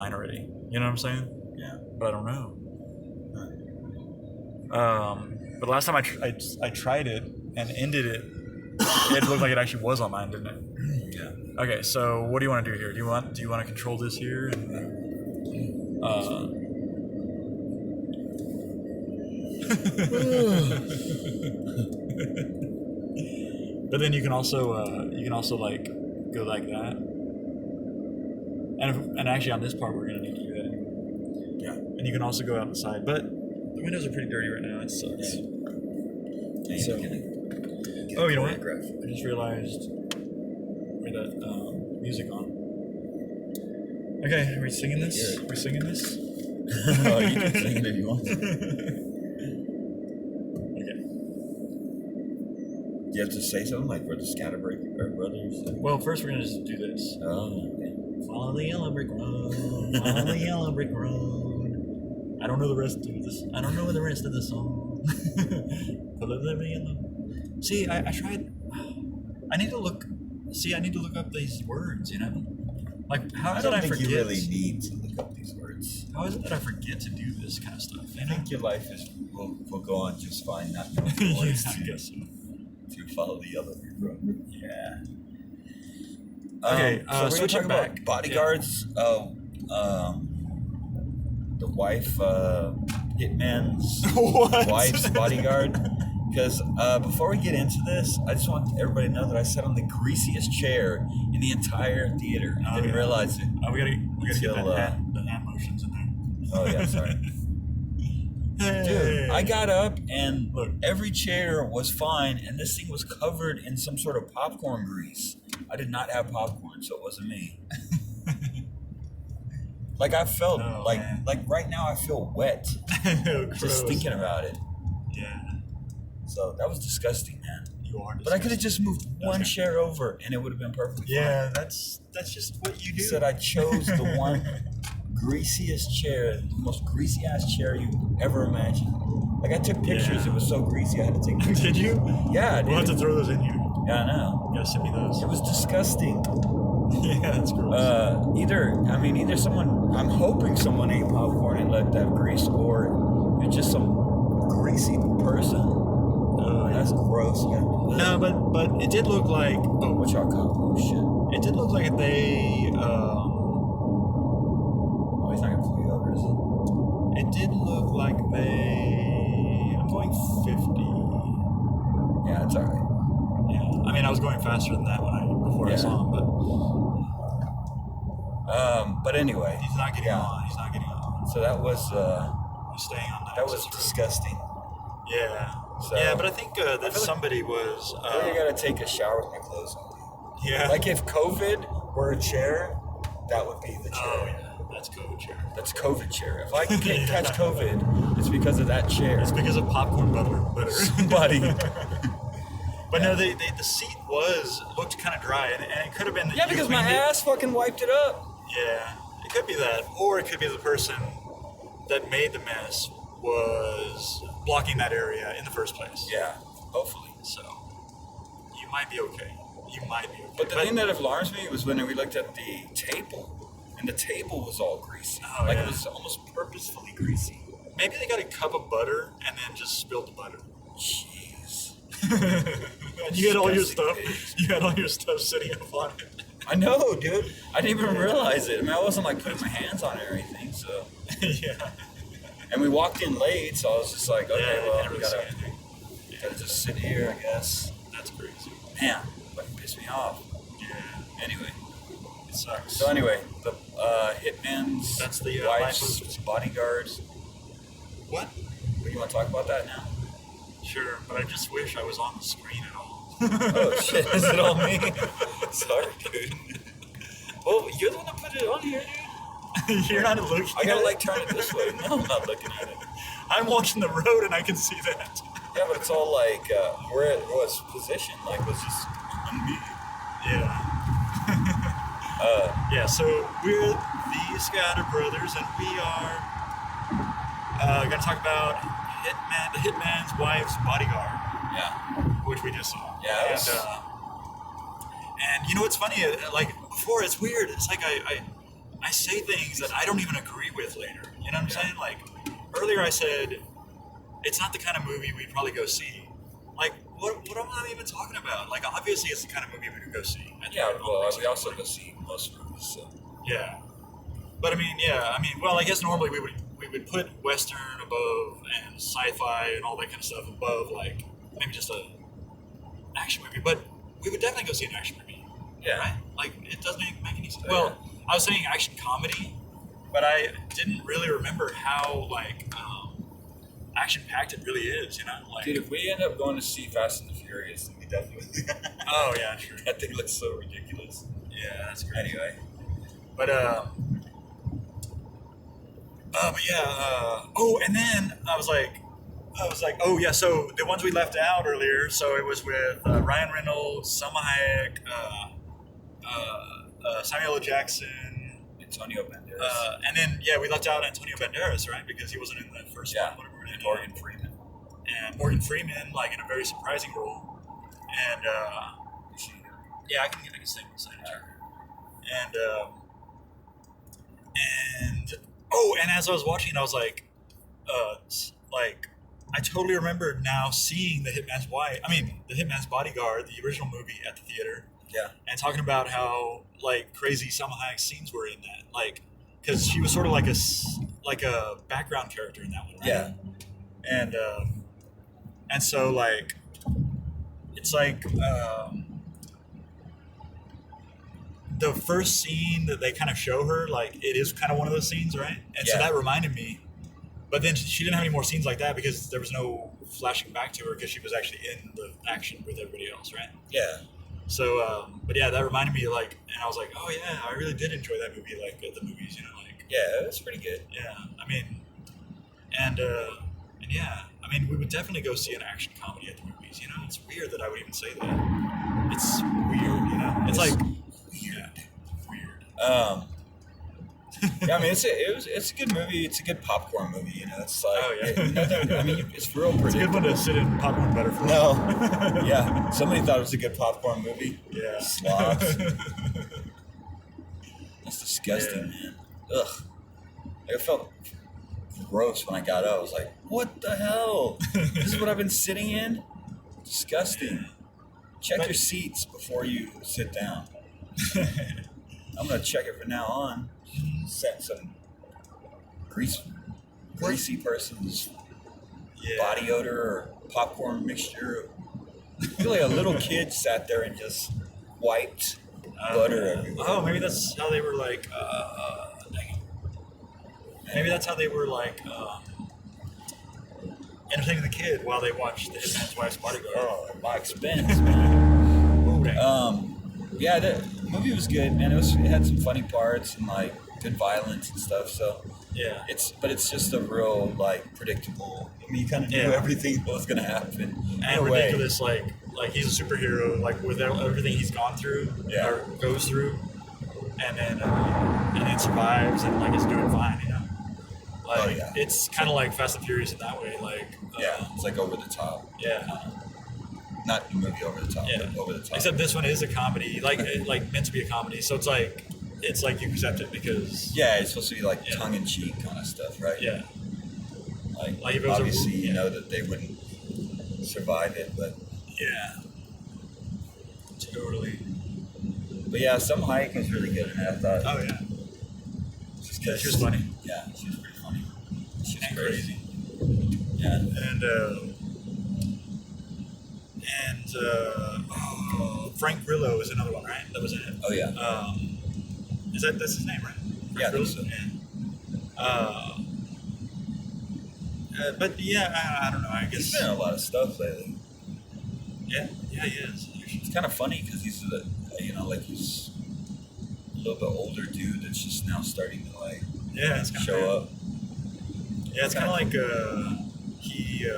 already. You know what I'm saying? Yeah. But I don't know. But last time I tried it and ended it, it looked like it actually was online, didn't it? Yeah. Okay, so what do you want to do here? Do you want to control this here? And, but then you can also like go like that. And actually on this part we're gonna need to do that. Yeah. And you can also go out the side, but the windows are pretty dirty right now. It sucks. Yeah. So, you know what? I just realized we had that music on. Okay, are we singing this? Yeah. Are we singing this? Oh, you can sing it if you want. Okay. Do you have to say something like we're the ScatterBrothers? Well, first we're gonna just do this. Oh, okay. Follow the yellow brick road. Follow the yellow brick road. I don't know the rest of this. I don't know the rest of the song. Follow the yellow. See, I tried. I need to look up these words. You know, like how is it I forget? You really need to look up these words. How is it that I forget to do this kind of stuff? I think your life will go on just fine, not knowing the Yeah, words I guess so. to follow the yellow brick road. Yeah. Okay, so so we're switching talking back. about bodyguards. The wife, Hitman's What? wife's bodyguard. Because before we get into this, I just want everybody to know that I sat on the greasiest chair in the entire theater. I didn't realize it. Oh, we gotta Until, get the hand motions in there. Oh yeah, sorry. Hey. Dude, I got up and Look. every chair was fine, and this thing was covered in some sort of popcorn grease. I did not have popcorn, so it wasn't me. Like I felt like right now I feel wet just thinking about it. Yeah. So that was disgusting, man. You are. But I could have just moved one chair over, and it would have been perfectly fine. Yeah, that's just what you do. He said I chose the one greasiest chair, the most greasy ass chair you ever imagined. Like I took pictures, it was so greasy I had to take pictures. Did you? Yeah, We'll have to throw those in here. Yeah, I know. You gotta send me those. It was disgusting. Yeah, that's gross. Either someone, I'm hoping someone ate popcorn and let that grease, or it's just some greasy person. That's gross, man. No, but it did look like. Oh, what y'all call? Oh shit! It did look like they. Oh, he's not gonna pull you over, is it? It did look like they. I'm going 50. Yeah, it's alright. Yeah, I mean I was going faster than that before I saw him, but anyway, he's not getting on. He's not getting on. So that was He's staying on that. that was disgusting. Yeah. So, yeah, but I think that somebody was. I think I gotta take a shower with my clothes on. Yeah. Like if COVID were a chair, that would be the chair. Oh yeah, that's COVID chair. That's COVID chair. If I can catch COVID, it's because of that chair. It's because of popcorn butter. Somebody. But no, the seat looked kind of dry, and it could have been that Yeah, you because my cleaned it. ass fucking wiped it up. Yeah, it could be that, or it could be the person that made the mess was blocking that area in the first place. Yeah, hopefully. So you might be okay. You might be okay. But the thing that alarms me was when we looked at the table, and the table was all greasy. Oh, like yeah. it was almost purposefully greasy. maybe they got a cup of butter and then just spilled the butter. Jeez. And you had all your Disgusting stuff. pigs. You had all your stuff sitting up on it. I know, dude. I didn't even realize it. I mean, I wasn't like putting my hands on it or anything. So, Yeah. and we walked in late, so I was just like, okay, Yeah, well, you we never gotta just sit here, I guess. That's crazy. Man, fucking pissed me off. Yeah. Anyway, It sucks. so anyway, the Hitman's That's the, wife's life bodyguards. What? You want to talk about that now? Sure, but I just wish I was on the screen at all. Oh shit, is it all me? Sorry, dude. Well, you're the one that put it on here, dude. You're not looking I gotta at like turn it this way. No, I'm not looking at it. I'm watching the road and I can see that. Yeah, but it's all like where it was positioned, like was just on me. Yeah. Yeah, so we're the ScatterBrothers, and we are going to talk about Hitman, the Hitman's wife's Bodyguard, Yeah. which we just saw. Yeah, it was- And you know what's funny? Like before, it's weird. It's like I I say things that I don't even agree with later. You know what I'm saying? Like earlier, I said it's not the kind of movie we'd probably go see. Like, what am I even talking about? Like, obviously, it's the kind of movie we would go see. Yeah, well, we also go see most movies, so. Yeah. But I mean, well, I guess normally we would put Western above and sci-fi and all that kind of stuff above, like, maybe just an action movie. But we would definitely go see an action movie. Yeah. Right? Like, it doesn't make any sense. Well, I was saying action comedy, but I didn't really remember how, like, action-packed it really is, you know? Like, Dude, if we end up going to see Fast and the Furious, then we definitely. oh, yeah, sure. That thing looks so ridiculous. Yeah, that's great. Anyway. But and then I was like, oh yeah, so the ones we left out earlier, so it was with Ryan Reynolds, Salma Hayek, Samuel L. Jackson, Antonio Banderas. and then, we left out Antonio Banderas, right? Because he wasn't in the first one, whatever. And Morgan Freeman. And Morgan Freeman, like, in a very surprising role. And, yeah, I can sing beside her. And as I was watching, I was like, I totally remember now seeing the Hitman's Bodyguard, the original movie, at the theater. Yeah. And talking about how, like, crazy Salma Hayek's scenes were in that, like, because she was sort of like a background character in that one, right? Yeah. And so, like, it's like the first scene that they kind of show her, like, it is kind of one of those scenes, right? And so that reminded me. But then she didn't have any more scenes like that because there was no flashing back to her because she was actually in the action with everybody else, right? Yeah. So, but yeah, that reminded me, like, and I was like, oh yeah, I really did enjoy that movie, like, at the movies, you know, like. Yeah, it was pretty good. Yeah, I mean, and yeah, I mean, we would definitely go see an action comedy at the movies, you know? It's weird that I would even say that. It's weird, you know? It's like, weird. Yeah, I mean, it's a good movie. It's a good popcorn movie, you know? It's like, oh, yeah. I mean, it's real pretty. It's a good one to sit in popcorn better for. No. Yeah, somebody thought it was a good popcorn movie. Yeah. Slobs. That's disgusting, man. Ugh. Like, I felt gross when I got up. I was like, what the hell? This is what I've been sitting in? Disgusting. Check your seats before you sit down. I'm going to check it from now on. Set some greasy person's body odor or popcorn mixture. I feel like a little kid sat there and just wiped butter everywhere. Oh, maybe that's how they were like, dang it. Maybe that's how they were like, entertaining the kid while they watched the Hitman's Wife's Bodyguard. Oh, at my expense, man. Ooh, dang. Yeah, the movie was good, man. It had some funny parts and like good violence and stuff. So yeah, it's just a real like predictable. I mean, you kind of knew everything that was gonna happen. And ridiculous, like he's a superhero, like with everything he's gone through or goes through, and then survives and like is doing fine, you know. Like it's kind of like Fast and Furious in that way, like it's like over the top. Yeah. Not the movie over the top, but over the top. Except this one is a comedy, like meant to be a comedy. So it's like you accept it because it's supposed to be like tongue in cheek kind of stuff, right? Yeah. Like if it was obviously you know that they wouldn't survive it, but totally. But yeah, Salma Hayek was really good in it. I thought. Oh yeah. Just because she was funny. Yeah, she was pretty funny. She was crazy. Yeah. And Frank Grillo is another one, right? That was in it. Oh yeah. That's his name, right? Frank I think so. But yeah, I don't know. I guess he's been in a lot of stuff lately. Yeah, he is. It's kind of funny because he's he's a little bit older dude that's just now starting to like it's show up. Yeah, it's kind of like he